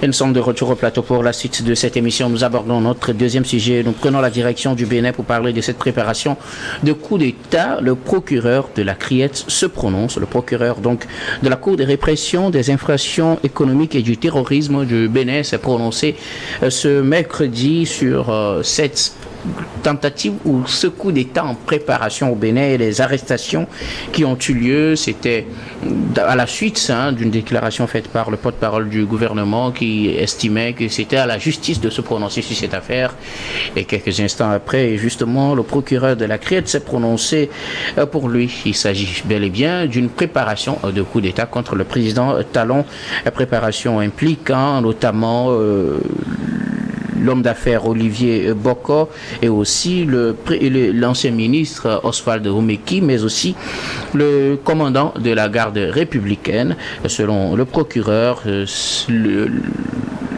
Et nous sommes de retour au plateau pour la suite de cette émission. Nous abordons notre deuxième sujet. Nous prenons la direction du Bénin pour parler de cette préparation de coup d'État. Le procureur de la Criette se prononce. Le procureur donc de la Cour de répression des infractions économiques et du terrorisme du Bénin s'est prononcé ce mercredi sur cette tentative ou ce coup d'État en préparation au Bénin et les arrestations qui ont eu lieu. C'était à la suite d'une déclaration faite par le porte-parole du gouvernement qui estimait que c'était à la justice de se prononcer sur cette affaire. Et quelques instants après, justement, le procureur de la Criette s'est prononcé pour lui. Il s'agit bel et bien d'une préparation de coup d'État contre le président Talon. La préparation impliquant notamment l'homme d'affaires Olivier Bokor et aussi l'ancien ministre Oswald Omeki, mais aussi le commandant de la garde républicaine. Selon le procureur,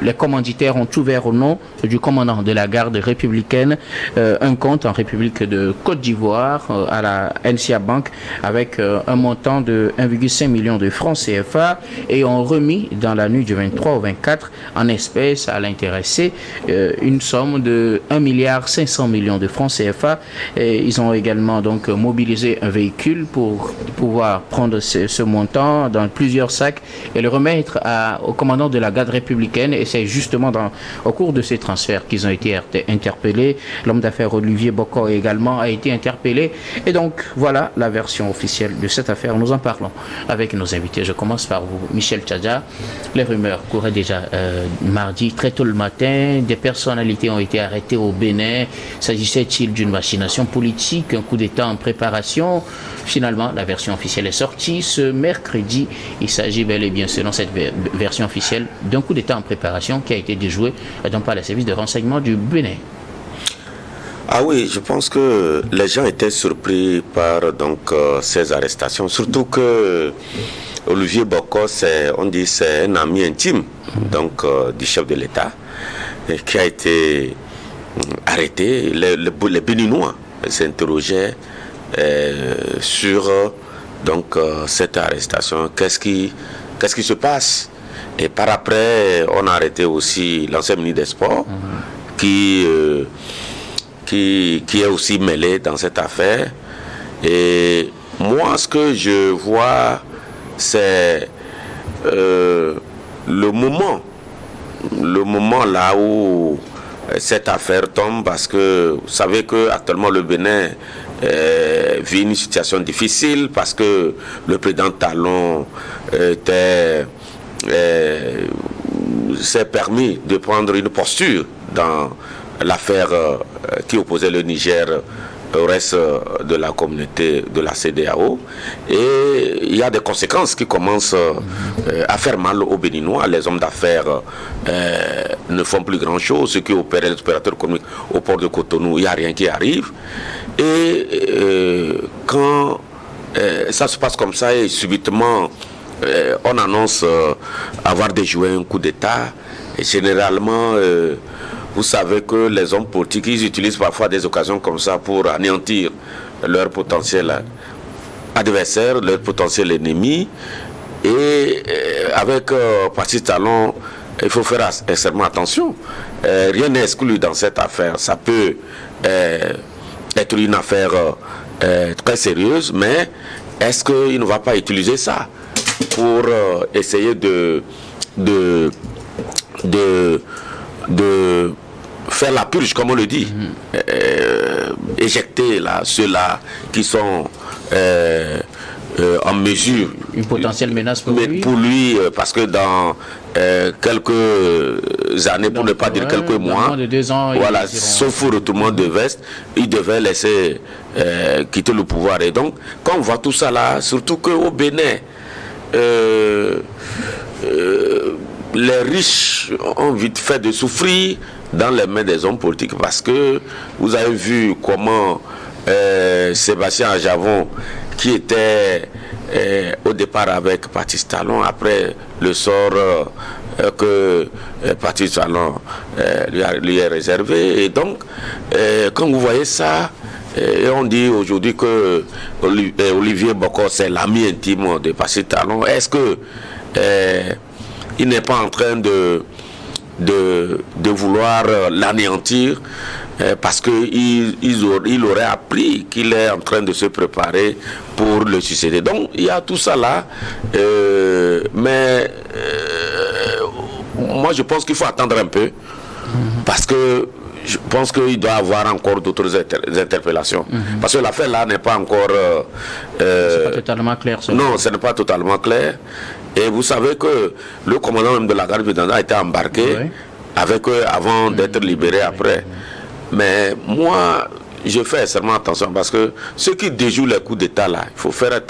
les commanditaires ont ouvert au nom du commandant de la garde républicaine un compte en République de Côte d'Ivoire à la NCA Bank avec un montant de 1,5 million de francs CFA et ont remis dans la nuit du 23 au 24 en espèces à l'intéressé une somme de 1,5 milliard de francs CFA. Et ils ont également donc mobilisé un véhicule pour pouvoir prendre ce montant dans plusieurs sacs et le remettre au commandant de la garde républicaine. Et c'est justement au cours de ces transferts qu'ils ont été interpellés. L'homme d'affaires Olivier Bokor également a été interpellé. Et donc voilà la version officielle de cette affaire. Nous en parlons avec nos invités. Je commence par vous, Michel Tchadja. Les rumeurs couraient déjà mardi très tôt le matin. Des personnalités ont été arrêtées au Bénin. S'agissait-il d'une machination politique, un coup d'État en préparation? Finalement, la version officielle est sortie ce mercredi. Il s'agit bel et bien, selon cette version officielle, d'un coup d'État en préparation qui a été déjoué par les services de renseignement du Bénin. Ah oui, je pense que les gens étaient surpris par ces arrestations, surtout que Olivier Bokor, c'est un ami intime du chef de l'État qui a été arrêté. Les Béninois s'interrogeaient sur cette arrestation. Qu'est-ce qui se passe? Et par après, on a arrêté aussi l'ancien ministre des Sports qui est aussi mêlé dans cette affaire. Et moi, ce que je vois, c'est le moment là où cette affaire tombe, parce que vous savez que actuellement le Bénin vit une situation difficile parce que le président Talon s'est permis de prendre une posture dans l'affaire qui opposait le Niger au reste de la communauté de la CEDEAO. Et il y a des conséquences qui commencent à faire mal aux Béninois. Les hommes d'affaires ne font plus grand-chose. Ceux qui opéraient, les opérateurs économiques au port de Cotonou, il n'y a rien qui arrive. Et quand ça se passe comme ça et subitement on annonce avoir déjoué un coup d'État, et généralement vous savez que les hommes politiques, ils utilisent parfois des occasions comme ça pour anéantir leur potentiel adversaire, leur potentiel ennemi. Et avec Patrice Talon, il faut faire extrêmement attention. Rien n'est exclu dans cette affaire. Ça peut être une affaire très sérieuse, mais est-ce qu'il ne va pas utiliser ça pour essayer de faire la purge, comme on le dit, éjecter ceux-là qui sont en mesure. Une potentielle menace pour lui, parce que dans quelques années, pour ne pas dire quelques mois, de 2 ans, voilà, sauf au retournement de veste, il devait laisser quitter le pouvoir. Et donc, quand on voit tout ça là, surtout qu'au Bénin, les riches ont vite fait de souffrir dans les mains des hommes politiques, parce que vous avez vu comment Sébastien Ajavon, qui était au départ avec Patrice Talon, après le sort que Patrice Talon lui est réservé. Et donc, quand vous voyez ça, et on dit aujourd'hui que Olivier Bokor, c'est l'ami intime de Patrice Talon, est-ce que il n'est pas en train de de vouloir l'anéantir parce qu'il aurait appris qu'il est en train de se préparer pour le succéder. Donc il y a tout ça là, mais moi je pense qu'il faut attendre un peu parce que je pense qu'il doit y avoir encore d'autres interpellations. Parce que l'affaire là n'est pas encore... c'est pas totalement clair. Non, ce n'est pas totalement clair. Et vous savez que le commandant même de la garde présidentielle a été embarqué avec eux avant d'être libéré après. Mais moi, je fais extrêmement attention parce que ceux qui déjouent les coups d'État là, il faut faire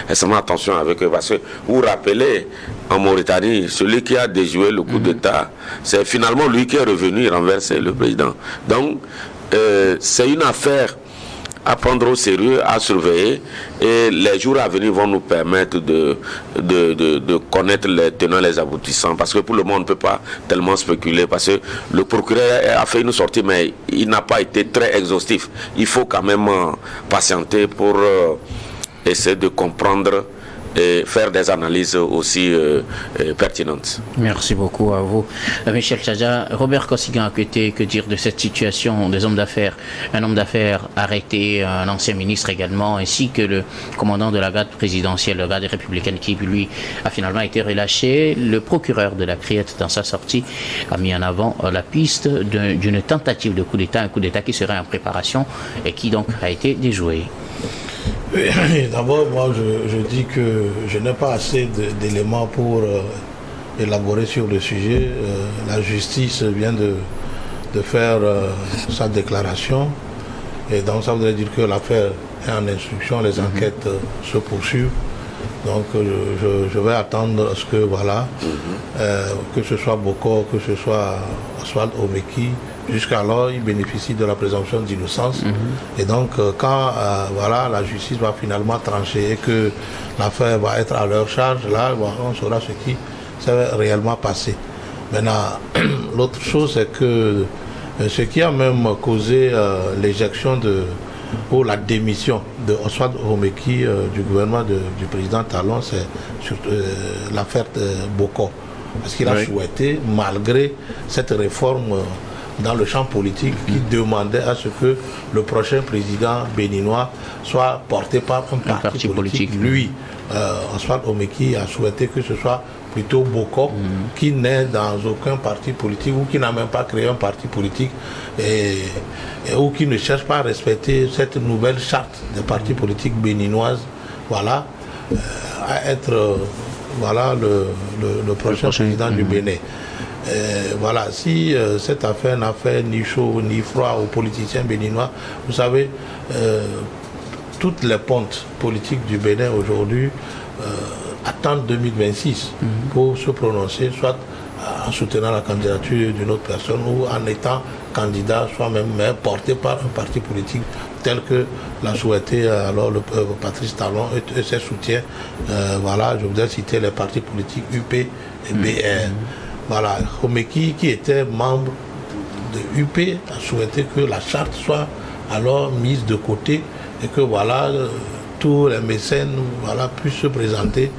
extrêmement attention avec eux. Parce que vous vous rappelez, en Mauritanie, celui qui a déjoué le coup d'État, c'est finalement lui qui est revenu renverser le président. Donc, c'est une affaire à prendre au sérieux, à surveiller, et les jours à venir vont nous permettre de connaître les tenants et les aboutissants, parce que pour le moment on ne peut pas tellement spéculer, parce que le procureur a fait une sortie, mais il n'a pas été très exhaustif. Il faut quand même patienter pour essayer de comprendre et faire des analyses aussi pertinentes. Merci beaucoup à vous. Michel Tchadja, Robert Kossigan, que dire de cette situation des hommes d'affaires? Un homme d'affaires arrêté, un ancien ministre également, ainsi que le commandant de la garde présidentielle, la garde républicaine, qui lui a finalement été relâché. Le procureur de la Criette, dans sa sortie, a mis en avant la piste d'une tentative de coup d'État, un coup d'État qui serait en préparation et qui donc a été déjoué. D'abord, moi, je dis que je n'ai pas assez d'éléments pour élaborer sur le sujet. La justice vient de faire sa déclaration. Et donc, ça voudrait dire que l'affaire est en instruction, les enquêtes se poursuivent. Donc, je vais attendre à ce que, voilà, que ce soit Bokor, que ce soit Oswald Omeki, jusqu'alors, ils bénéficient de la présomption d'innocence. Et donc, quand voilà, la justice va finalement trancher et que l'affaire va être à leur charge, là, on saura ce qui s'est réellement passé. Maintenant, l'autre chose, c'est que ce qui a même causé l'éjection ou la démission de Oswald Omeki du gouvernement du président Talon, c'est l'affaire Bokor. Parce qu'il a souhaité, malgré cette réforme dans le champ politique, qui demandait à ce que le prochain président béninois soit porté par un parti politique. Lui, Oswald Omeki, a souhaité que ce soit plutôt Bokor, qui n'est dans aucun parti politique ou qui n'a même pas créé un parti politique ou qui ne cherche pas à respecter cette nouvelle charte des partis politiques béninoises, voilà, à être voilà, le prochain président du Bénin. Voilà, si cette affaire n'a fait ni chaud ni froid aux politiciens béninois, vous savez, toutes les pontes politiques du Bénin aujourd'hui attendent 2026 pour se prononcer, soit en soutenant la candidature d'une autre personne ou en étant candidat, soit même porté par un parti politique tel que l'a souhaité alors le Patrice Talon et ses soutiens. Voilà, je voudrais citer les partis politiques UP et BR. Voilà, Omeki, qui était membre de UP, a souhaité que la charte soit alors mise de côté et que voilà, tous les mécènes voilà, puissent se présenter.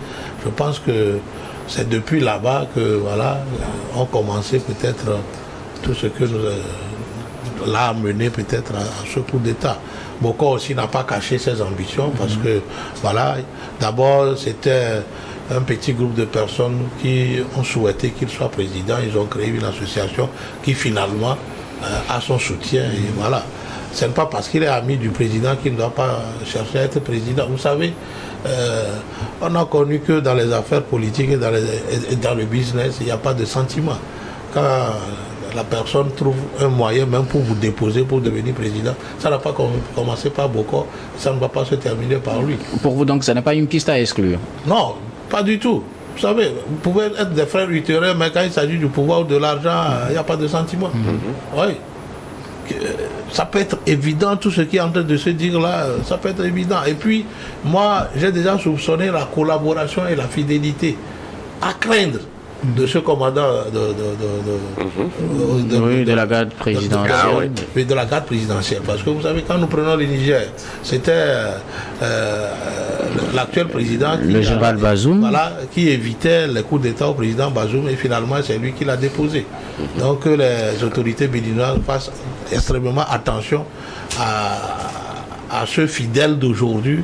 Je pense que c'est depuis là-bas que voilà, on commençait peut-être tout ce que l'a amené peut-être à ce coup d'État. Bokor aussi n'a pas caché ses ambitions parce que voilà, d'abord c'était un petit groupe de personnes qui ont souhaité qu'il soit président. Ils ont créé une association qui finalement a son soutien. Et voilà. Ce n'est pas parce qu'il est ami du président qu'il ne doit pas chercher à être président. Vous savez, on a connu que dans les affaires politiques et dans le business, il n'y a pas de sentiment. Quand la personne trouve un moyen même pour vous déposer pour devenir président, ça n'a pas commencé par Bokor, ça ne va pas se terminer par lui. Pour vous donc, ça n'est pas une piste à exclure? Non, pas du tout. Vous savez, vous pouvez être des frères luthériens, mais quand il s'agit du pouvoir ou de l'argent, il n'y a pas de sentiment. Oui. Ça peut être évident, tout ce qui est en train de se dire là, ça peut être évident. Et puis, moi, j'ai déjà soupçonné la collaboration et la fidélité. À craindre. de ce commandant de la garde présidentielle. De la garde présidentielle. Parce que vous savez, quand nous prenons le Niger, c'était l'actuel président, le général Bazoum, voilà, qui évitait les coups d'État au président Bazoum, et finalement c'est lui qui l'a déposé. Donc les autorités béninoises fassent extrêmement attention à ceux fidèles d'aujourd'hui,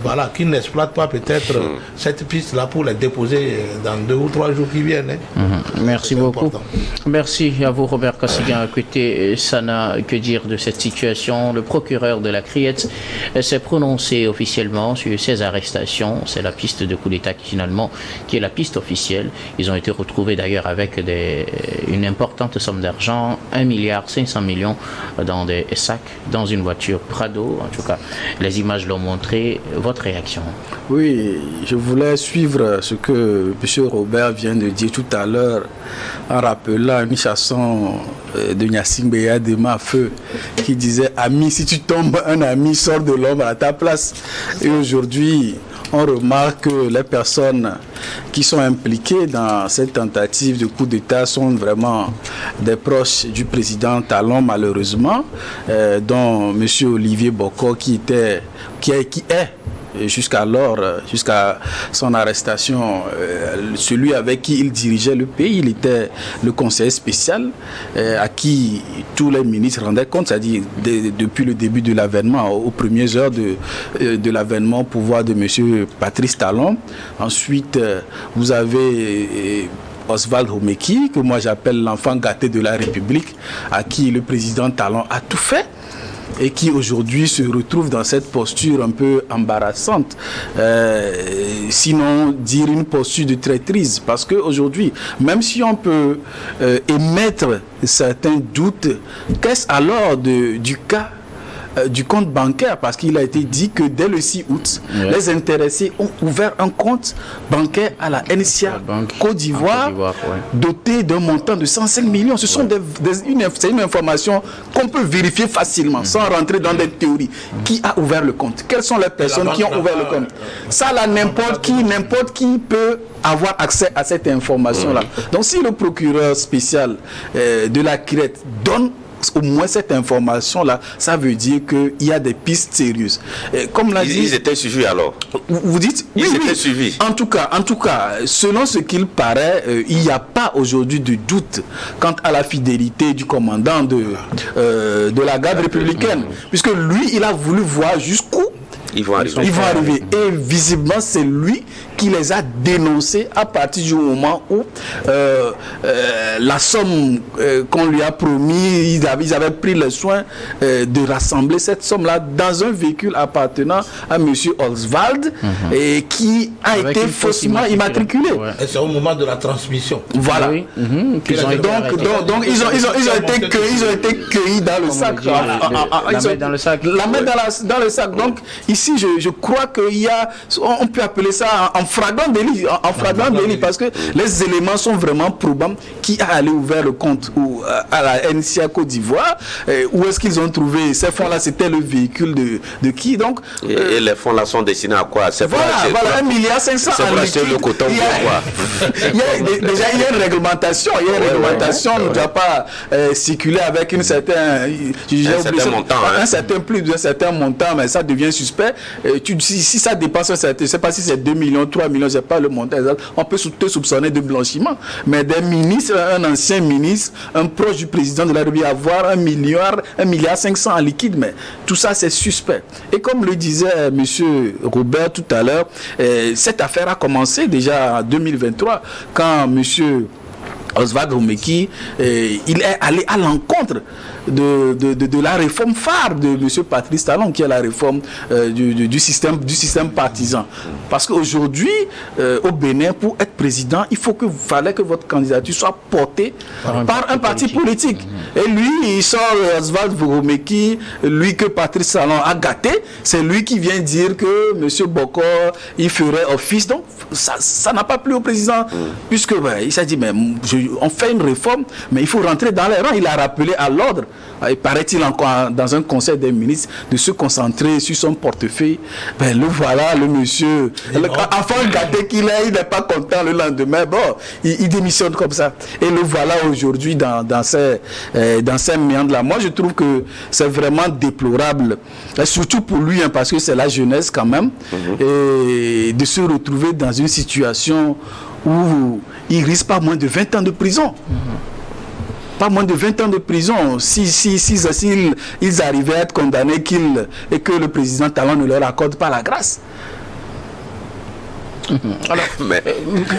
voilà, qui n'exploitent pas peut-être cette piste-là pour les déposer dans 2 ou 3 jours qui viennent. Merci beaucoup. Important. Merci à vous, Robert Kassigan. Écoutez, Sana, que dire de cette situation? Le procureur de la Criette s'est prononcé officiellement sur ces arrestations. C'est la piste de coup d'État qui est la piste officielle. Ils ont été retrouvés d'ailleurs avec une importante somme d'argent, 1,5 milliard dans des sacs, dans une voiture Prado. En tout cas, les images l'ont montré. Votre réaction? Oui, je voulais suivre ce que M. Robert vient de dire tout à l'heure en rappelant une chanson de Niassine Beya de Mafeu qui disait « Ami, si tu tombes, un ami sort de l'ombre à ta place ». Et aujourd'hui, on remarque que les personnes qui sont impliquées dans cette tentative de coup d'État sont vraiment des proches du président Talon, malheureusement, dont M. Olivier Boko, qui est jusqu'à son arrestation, celui avec qui il dirigeait le pays. Il était le conseiller spécial à qui tous les ministres rendaient compte, c'est-à-dire depuis le début de l'avènement, aux premières heures de l'avènement au pouvoir de M. Patrice Talon. Ensuite, vous avez Oswald Homeki, que moi j'appelle l'enfant gâté de la République, à qui le président Talon a tout fait, et qui aujourd'hui se retrouve dans cette posture un peu embarrassante, sinon dire une posture de traîtrise, parce qu'aujourd'hui, même si on peut émettre certains doutes, qu'est-ce alors du cas du compte bancaire, parce qu'il a été dit que dès le 6 août, les intéressés ont ouvert un compte bancaire à la NCA Côte d'Ivoire, doté d'un montant de 105 millions. Ce sont c'est une information qu'on peut vérifier facilement, sans rentrer dans des théories. Qui a ouvert le compte? Quelles sont les personnes qui ont ouvert le compte? Ça, là, n'importe qui peut avoir accès à cette information-là. Donc, si le procureur spécial de la Criette donne au moins cette information-là, ça veut dire qu'il y a des pistes sérieuses. Comme l'a dit, ils étaient suivis alors. Vous dites? Ils étaient suivis. En tout cas, selon ce qu'il paraît, il n'y a pas aujourd'hui de doute quant à la fidélité du commandant de la garde républicaine, puisque lui, il a voulu voir jusqu'où ils vont arriver. Et visiblement, c'est lui qui les a dénoncés à partir du moment où la somme qu'on lui a promis, ils avaient pris le soin de rassembler cette somme-là dans un véhicule appartenant à M. Oswald et qui a été faussement immatriculé. Et c'est au moment de la transmission. Voilà. Donc ils ont été cueillis dans le sac. La main dans le sac. La main dans le sac. Donc ici, je crois qu'il y a, on peut appeler ça en flagrant délit, parce que les éléments sont vraiment probables. Qui a allé ouvrir le compte à la NCA Côte d'Ivoire? Où est-ce qu'ils ont trouvé ces fonds-là? C'était le véhicule de qui donc? Et les fonds-là sont destinés à quoi? C'est voilà, 1,5 milliard en liquide. Le coton Déjà, il y a une réglementation. On ne doit pas circuler avec un certain montant. Un certain montant, mais ça devient suspect. Si ça dépasse un certain, je ne sais pas si c'est 2 millions, 3 millions, je ne sais pas le montant exact, on peut te soupçonner de blanchiment. Mais des ministres, un ancien ministre, un proche du président de la République, avoir 1,5 milliard en liquide, mais tout ça c'est suspect. Et comme le disait M. Robert tout à l'heure, cette affaire a commencé déjà en 2023, quand M. Oswald Homeki, il est allé à l'encontre de la réforme phare de M. Patrice Talon, qui est la réforme du système partisan. Parce qu'aujourd'hui, au Bénin, pour être président, il fallait que votre candidature soit portée par un parti politique. Et lui, il sort Oswald Homeki, lui que Patrice Talon a gâté, c'est lui qui vient dire que M. Bokor, il ferait office. Donc, ça n'a pas plu au président, puisque il s'est dit, mais on fait une réforme, mais il faut rentrer dans les rangs. Il a rappelé à l'ordre, il paraît-il encore dans un conseil des ministres, de se concentrer sur son portefeuille. Ben, le voilà, le monsieur, enfant gâté qu'il est, il n'est pas content le lendemain. Bon, il démissionne comme ça. Et le voilà aujourd'hui dans ces méandres-là. Moi, je trouve que c'est vraiment déplorable, et surtout pour lui, hein, parce que c'est la jeunesse quand même, et de se retrouver dans une situation où il risque pas moins de 20 ans de prison. Pas moins de 20 ans de prison. S'ils arrivaient à être condamnés et que le président Talon ne leur accorde pas la grâce. Alors,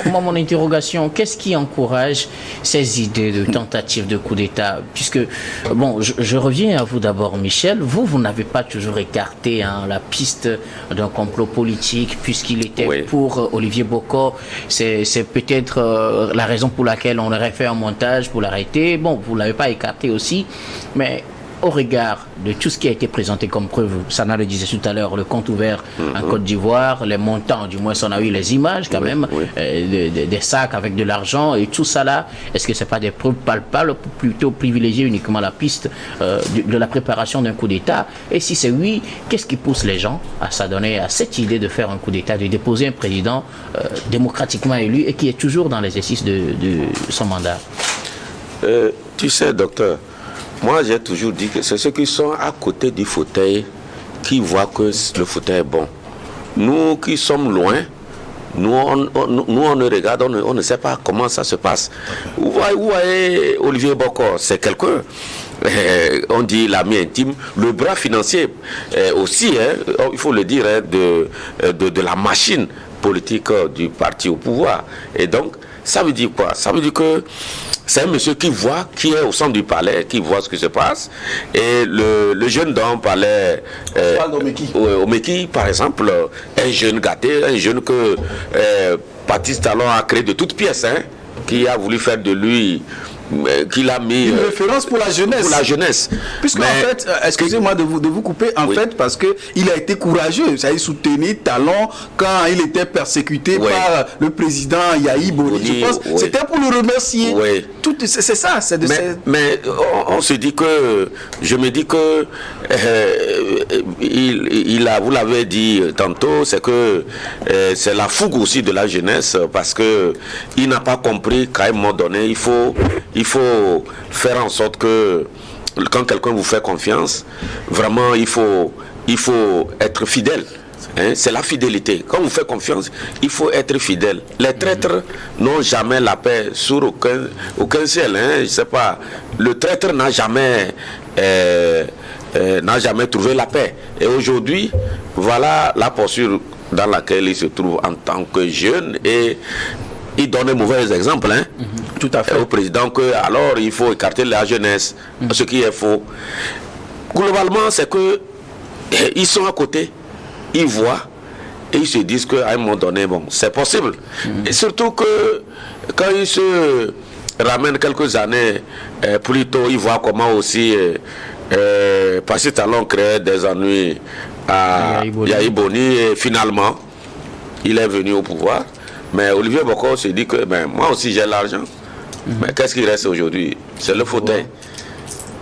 moi, mon interrogation, qu'est-ce qui encourage ces idées de tentative de coup d'État? Puisque, bon, je reviens à vous d'abord, Michel. Vous n'avez pas toujours écarté la piste d'un complot politique, puisqu'il était pour Olivier Bokor. C'est peut-être la raison pour laquelle on aurait fait un montage pour l'arrêter. Bon, vous ne l'avez pas écarté aussi, mais au regard de tout ce qui a été présenté comme preuve, Sana le disait tout à l'heure, le compte ouvert en Côte d'Ivoire, les montants, du moins on a eu les images quand même, des sacs avec de l'argent et tout ça là, est-ce que ce n'est pas des preuves palpables pour plutôt privilégier uniquement la piste de la préparation d'un coup d'État? Et si c'est oui, qu'est-ce qui pousse les gens à s'adonner à cette idée de faire un coup d'État, de déposer un président démocratiquement élu et qui est toujours dans l'exercice de son mandat? Tu sais, docteur, moi, j'ai toujours dit que c'est ceux qui sont à côté du fauteuil qui voient que le fauteuil est bon. Nous qui sommes loin, nous on ne regarde, on ne sait pas comment ça se passe. Vous voyez Olivier Bokor, c'est quelqu'un, on dit l'ami intime, le bras financier aussi, il faut le dire, de la machine politique du parti au pouvoir. Et donc, ça veut dire quoi? Ça veut dire que c'est un monsieur qui voit, qui est au centre du palais, qui voit ce qui se passe. Et le jeune dont on parlait, Omeki, par exemple, un jeune gâté, un jeune que Patrice Talon a créé de toutes pièces, qui a voulu faire de lui, qu'il a mis une référence pour la jeunesse. Pour la jeunesse. Puisque en fait, excusez-moi de vous couper, en fait, parce que il a été courageux, ça a soutenu Talon quand il était persécuté par le président Yahi Boni. Je pense c'était pour le remercier. Tout c'est ça, mais on se dit que, je me dis que vous l'avez dit tantôt, c'est que c'est la fougue aussi de la jeunesse, parce que il n'a pas compris qu'à un moment donné, il faut faire en sorte que quand quelqu'un vous fait confiance, vraiment il faut être fidèle. C'est la fidélité. Quand vous faites confiance, il faut être fidèle. Les traîtres n'ont jamais la paix sur aucun ciel. Je sais pas. Le traître n'a jamais trouvé la paix. Et aujourd'hui, voilà la posture dans laquelle il se trouve en tant que jeune, et il donne un mauvais exemple, tout à fait, au président, que alors il faut écarter la jeunesse, ce qui est faux. Globalement, c'est que ils sont à côté, ils voient et ils se disent qu'à un moment donné, bon, c'est possible. Et surtout que quand ils se ramènent quelques années plus tôt, ils voient comment aussi Patrice Talon crée des ennuis à Yahi Boni, et finalement, il est venu au pouvoir. Mais Olivier Bokor se dit que moi aussi j'ai l'argent. Mais qu'est-ce qui reste aujourd'hui? C'est le fauteuil.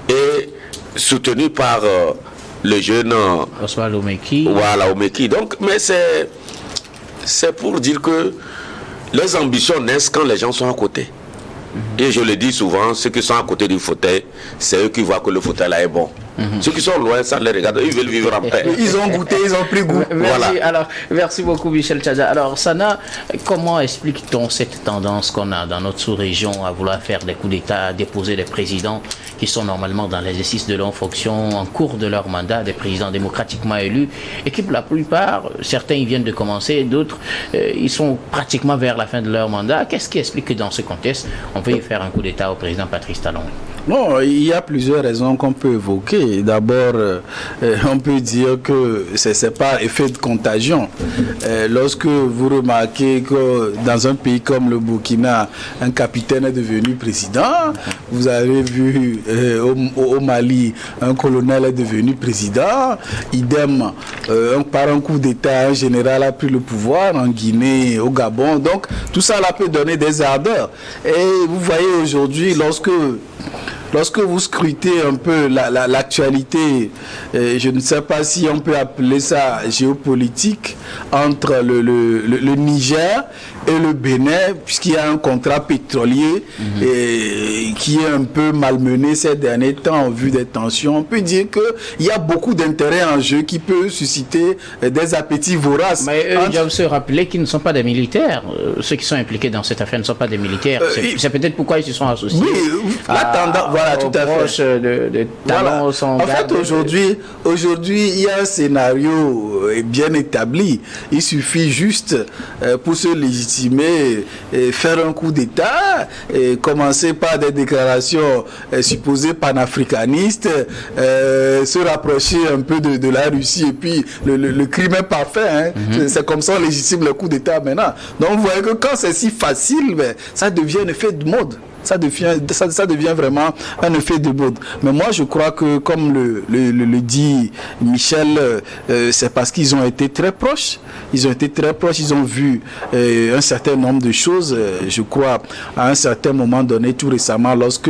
Et soutenu par le jeune Oswald Omeki. Voilà, Omeki. Donc, mais c'est pour dire que les ambitions naissent quand les gens sont à côté. Et je le dis souvent, ceux qui sont à côté du fauteuil, c'est eux qui voient que le fauteuil là est bon. Ceux qui sont loin, ça les regarde, ils veulent vivre en paix. Ils ont goûté, ils ont pris goût. Merci. Voilà. Alors, merci beaucoup, Michel Tchadja. Alors, Sana, comment explique-t-on cette tendance qu'on a dans notre sous-région à vouloir faire des coups d'État, à déposer des présidents qui sont normalement dans l'exercice de leurs fonctions, en cours de leur mandat, des présidents démocratiquement élus, et qui, pour la plupart, certains ils viennent de commencer, d'autres, ils sont pratiquement vers la fin de leur mandat. Qu'est-ce qui explique que dans ce contexte, on peut y faire un coup d'État au président Patrice Talon? Non, il y a plusieurs raisons qu'on peut évoquer. D'abord, on peut dire que c'est pas effet de contagion. Lorsque vous remarquez que dans un pays comme le Burkina, un capitaine est devenu président, vous avez vu au Mali, un colonel est devenu président, idem, par un coup d'État, un général a pris le pouvoir en Guinée, au Gabon. Donc, tout ça là peut donner des ardeurs. Et vous voyez aujourd'hui, lorsque vous scrutez un peu l'actualité, je ne sais pas si on peut appeler ça géopolitique, entre le Niger et le Bénin, puisqu'il y a un contrat pétrolier qui est un peu malmené ces derniers temps en vue des tensions. On peut dire qu'il y a beaucoup d'intérêts en jeu qui peut susciter des appétits voraces. Mais eux doivent se rappeler qu'ils ne sont pas des militaires. Ceux qui sont impliqués dans cette affaire ne sont pas des militaires. C'est peut-être pourquoi ils se sont associés. Oui, voilà, tout à fait. De talents voilà. sont en fait, aujourd'hui, il y a un scénario bien établi. Il suffit juste pour se légitimer, faire un coup d'État, commencer par des déclarations supposées panafricanistes, se rapprocher un peu de la Russie, et puis le crime est parfait. Hein. C'est comme ça on légitime le coup d'État maintenant. Donc vous voyez que quand c'est si facile, ça devient un effet de mode. Ça devient vraiment un effet de mode. Mais moi, je crois que, comme le dit Michel, c'est parce qu'ils ont été très proches. Ils ont vu un certain nombre de choses. Je crois, à un certain moment donné, tout récemment, lorsque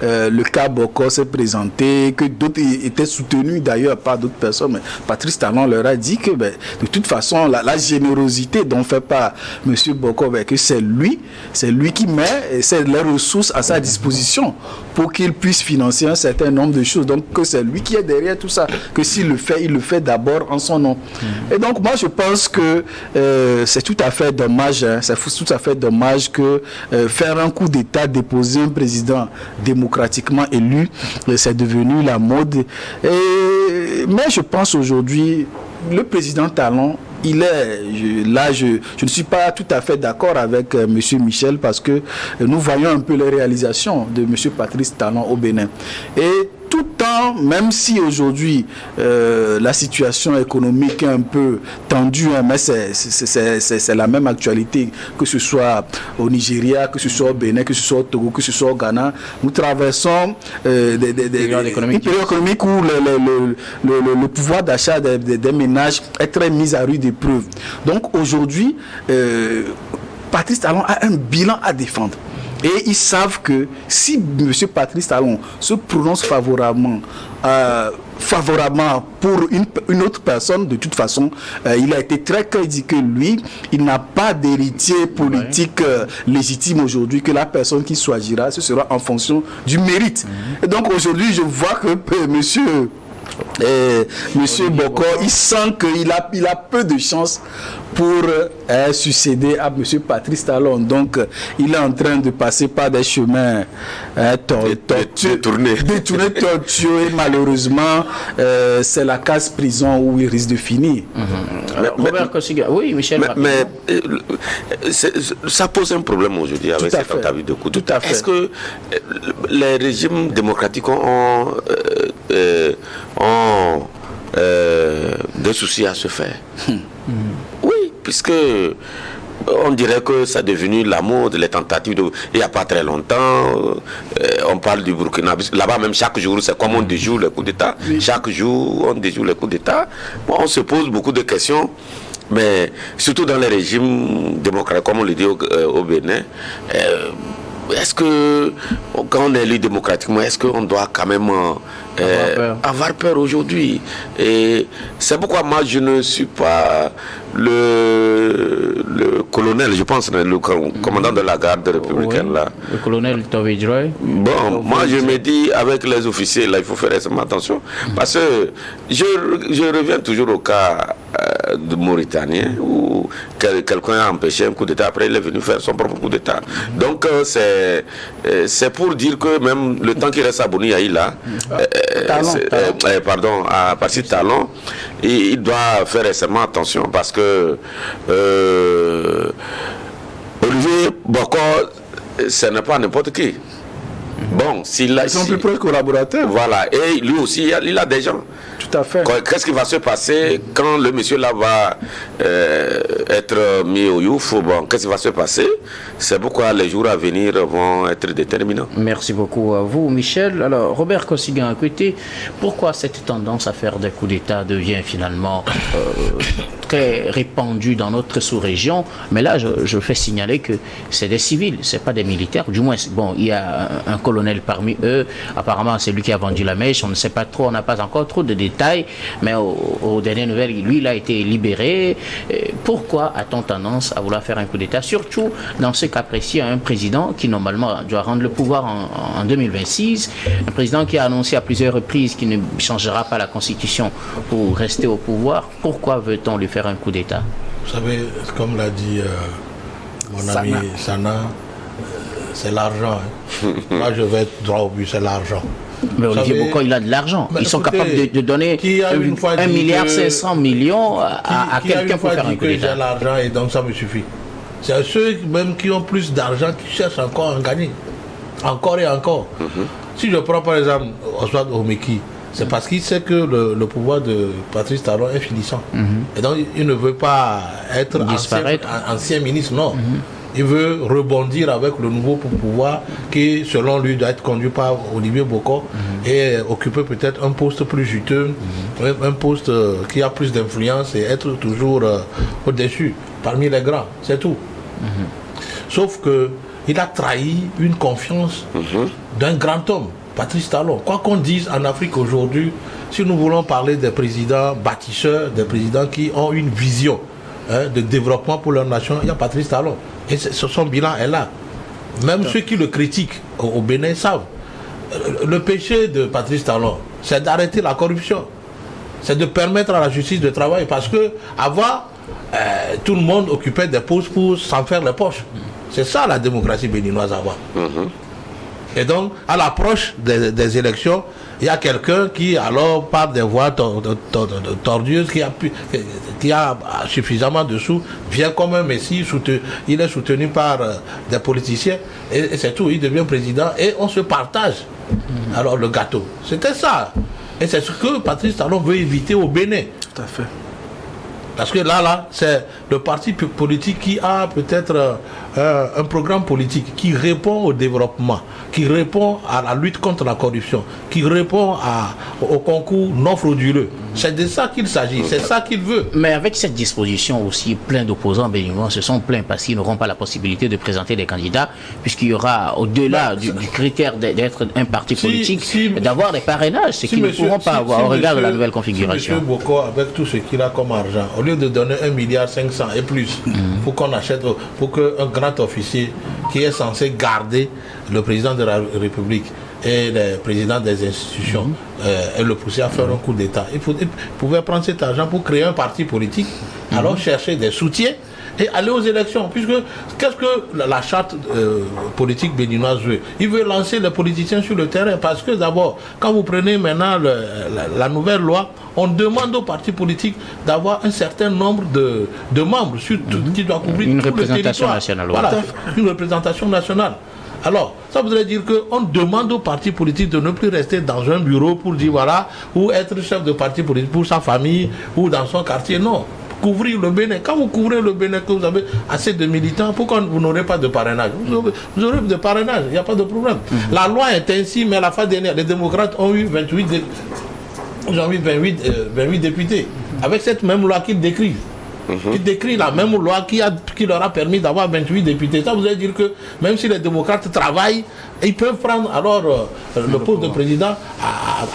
le cas Boko s'est présenté, que d'autres étaient soutenus d'ailleurs par d'autres personnes. Mais Patrice Talon leur a dit que, de toute façon, la générosité dont fait part M. Boko, que c'est lui qui met, c'est les ressources à sa disposition pour qu'il puisse financer un certain nombre de choses. Donc que c'est lui qui est derrière tout ça, que s'il le fait, il le fait d'abord en son nom. Et donc moi je pense que c'est tout à fait dommage, c'est tout à fait dommage que faire un coup d'État, déposer un président démocratiquement élu, c'est devenu la mode. Mais je pense aujourd'hui, le président Talon, il est là, je ne suis pas tout à fait d'accord avec M. Michel, parce que nous voyons un peu les réalisations de M. Patrice Talon au Bénin. Et tout le temps, même si aujourd'hui la situation économique est un peu tendue, mais c'est la même actualité, que ce soit au Nigeria, que ce soit au Bénin, que ce soit au Togo, que ce soit au Ghana. Nous traversons une période économique où le pouvoir d'achat des ménages est très mis à rude épreuve. Donc aujourd'hui, Patrice Talon a un bilan à défendre. Et ils savent que si M. Patrice Talon se prononce favorablement pour une autre personne, de toute façon, il a été très clair dit que lui, il n'a pas d'héritier politique légitime aujourd'hui, que la personne qui choisira, ce sera en fonction du mérite. Et donc aujourd'hui, je vois que Monsieur Boko, il sent qu'il a peu de chance pour succéder à Monsieur Patrice Talon. Donc, il est en train de passer par des chemins détournés, tortueux, et malheureusement, c'est la case prison où il risque de finir. Robert Kossiga, oui, Michel. Mais ça pose un problème aujourd'hui avec cette tentative de coup d'État. Est-ce que les régimes démocratiques ont des soucis à se faire? Oui, puisque on dirait que ça est devenu la mode, les tentatives il n'y a pas très longtemps, on parle du Burkina. Là-bas même, chaque jour, c'est comme on déjoue les coups d'État. Chaque jour, on déjoue les coups d'État. Bon, on se pose beaucoup de questions, mais surtout dans les régimes démocratiques, comme on le dit au Bénin, est-ce que, quand on est élu démocratiquement, est-ce qu'on doit quand même avoir peur aujourd'hui? Et c'est pourquoi moi je ne suis pas le colonel, je pense, le commandant de la garde républicaine là. Le colonel Tovidroy. Bon, moi je me dis, avec les officiers là, il faut faire extrêmement attention, parce que je reviens toujours au cas de Mauritanien où quelqu'un a empêché un coup d'État, après il est venu faire son propre coup d'État. Donc c'est pour dire que même le temps qu'il reste à Boni là, à Patrice Talon, il doit faire extrêmement attention, parce que Olivier Boko, ce n'est pas n'importe qui. Bon, s'il a... Ils sont plus proches collaborateurs. Voilà, et lui aussi, il a des gens. Tout à fait. Qu'est-ce qui va se passer quand le monsieur là va être mis au youf? Bon, qu'est-ce qui va se passer? C'est pourquoi les jours à venir vont être déterminants. Merci beaucoup à vous, Michel. Alors, Robert Kosigan, écoutez, pourquoi cette tendance à faire des coups d'État devient finalement très répandue dans notre sous-région? Mais là, je fais signaler que c'est des civils, c'est pas des militaires. Du moins, bon, il y a un colonel parmi eux. Apparemment, c'est lui qui a vendu la mèche. On ne sait pas trop, on n'a pas encore trop de détails. Mais aux dernières nouvelles, lui, il a été libéré. Pourquoi a-t-on tendance à vouloir faire un coup d'État? Surtout dans ce cas précis, un président qui, normalement, doit rendre le pouvoir en 2026. Un président qui a annoncé à plusieurs reprises qu'il ne changera pas la Constitution pour rester au pouvoir. Pourquoi veut-on lui faire un coup d'État? Vous savez, comme l'a dit mon ami Sana, c'est l'argent. Moi, je vais être droit au but, c'est l'argent. Mais Olivier Bocco, il a de l'argent. Ils sont capables de donner 1,5 milliard à quelqu'un pour faire un coup d'État. J'ai l'argent et donc ça me suffit. C'est ceux même qui ont plus d'argent qui cherchent encore à gagner. Encore et encore. Si je prends par exemple Oswald Omeki, c'est parce qu'il sait que le pouvoir de Patrice Talon est finissant. Et donc il ne veut pas être ancien ministre, non. Il veut rebondir avec le nouveau pouvoir qui, selon lui, doit être conduit par Olivier Bocco et occuper peut-être un poste plus juteux, un poste qui a plus d'influence et être toujours au-dessus, parmi les grands, c'est tout. Sauf que il a trahi une confiance d'un grand homme, Patrice Talon. Quoi qu'on dise en Afrique aujourd'hui, si nous voulons parler des présidents bâtisseurs, des présidents qui ont une vision de développement pour leur nation, il y a Patrice Talon. Et son bilan est là. Même ceux qui le critiquent au Bénin savent. Le péché de Patrice Talon, c'est d'arrêter la corruption. C'est de permettre à la justice de travailler. Parce que avant, tout le monde occupait des postes pour s'en faire les poches. C'est ça la démocratie béninoise avant. Et donc, à l'approche des élections, il y a quelqu'un qui, alors, par des voies tordueuses, qui a suffisamment de sous, vient comme un messie, il est soutenu par des politiciens, et c'est tout, il devient président, et on se partage alors le gâteau. C'était ça. Et c'est ce que Patrice Talon veut éviter au Bénin. Tout à fait. Parce que là, c'est le parti politique qui a peut-être un programme politique qui répond au développement, qui répond à la lutte contre la corruption, qui répond au concours non frauduleux. C'est de ça qu'il s'agit, c'est ça qu'il veut. Mais avec cette disposition aussi, plein d'opposants béninois se sont plaints parce qu'ils n'auront pas la possibilité de présenter des candidats, puisqu'il y aura, au-delà du critère d'être un parti politique, d'avoir des parrainages, ce qu'ils ne pourront pas avoir au regard de la nouvelle configuration. M. Bocco, avec tout ce qu'il a comme argent, au lieu de donner 1,5 milliard et plus, pour qu'on achète, pour qu'un grand officier qui est censé garder le président de la République et le président des institutions et le pousser à faire un coup d'État. Il pouvait prendre cet argent pour créer un parti politique, alors chercher des soutiens et aller aux élections. Puisque qu'est-ce que la charte politique béninoise veut? Il veut lancer les politiciens sur le terrain parce que d'abord, quand vous prenez maintenant la nouvelle loi, on demande aux partis politiques d'avoir un certain nombre de membres qui doit couvrir une tout représentation le territoire. nationale. Voilà, une représentation nationale. Alors, ça voudrait dire qu'on demande aux partis politiques de ne plus rester dans un bureau pour dire voilà, ou être chef de parti politique pour sa famille ou dans son quartier. Non. Couvrir le Bénin. Quand vous couvrez le Bénin, que vous avez assez de militants, pourquoi vous n'aurez pas de parrainage? Vous aurez de parrainage, il n'y a pas de problème. La loi est ainsi, mais à la fin dernière, les démocrates ont eu 28 députés. Avec cette même loi qu'ils décrivent. Il décrit la même loi qui leur a permis d'avoir 28 députés. Ça veut dire que même si les démocrates travaillent, ils peuvent prendre alors le poste de président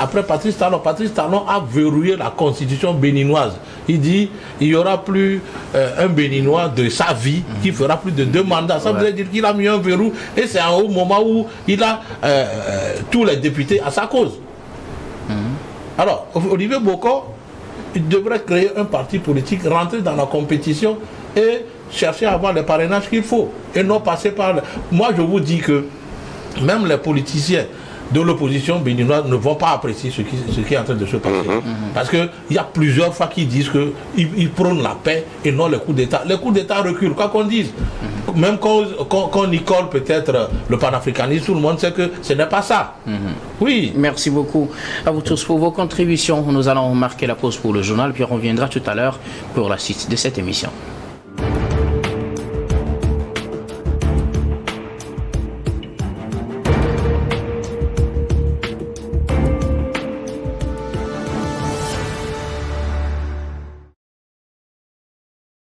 après Patrice Talon. Patrice Talon a verrouillé la constitution béninoise. Il dit il n'y aura plus un Béninois de sa vie qui fera plus de 2 mandats. Ça veut dire qu'il a mis un verrou et c'est au moment où il a tous les députés à sa cause. Alors, Olivier Bocco, il devrait créer un parti politique, rentrer dans la compétition et chercher à avoir les parrainages qu'il faut. Et non passer par... Moi, je vous dis que même les politiciens de l'opposition béninoise ne vont pas apprécier ce qui est en train de se passer. Parce qu'il y a plusieurs fois qui disent qu'ils prônent la paix et non les coups d'État. Les coups d'État reculent, quoi qu'on dise. Même quand on y colle peut-être le panafricanisme, tout le monde sait que ce n'est pas ça. Oui. Merci beaucoup à vous tous pour vos contributions. Nous allons marquer la pause pour le journal, puis on reviendra tout à l'heure pour la suite de cette émission.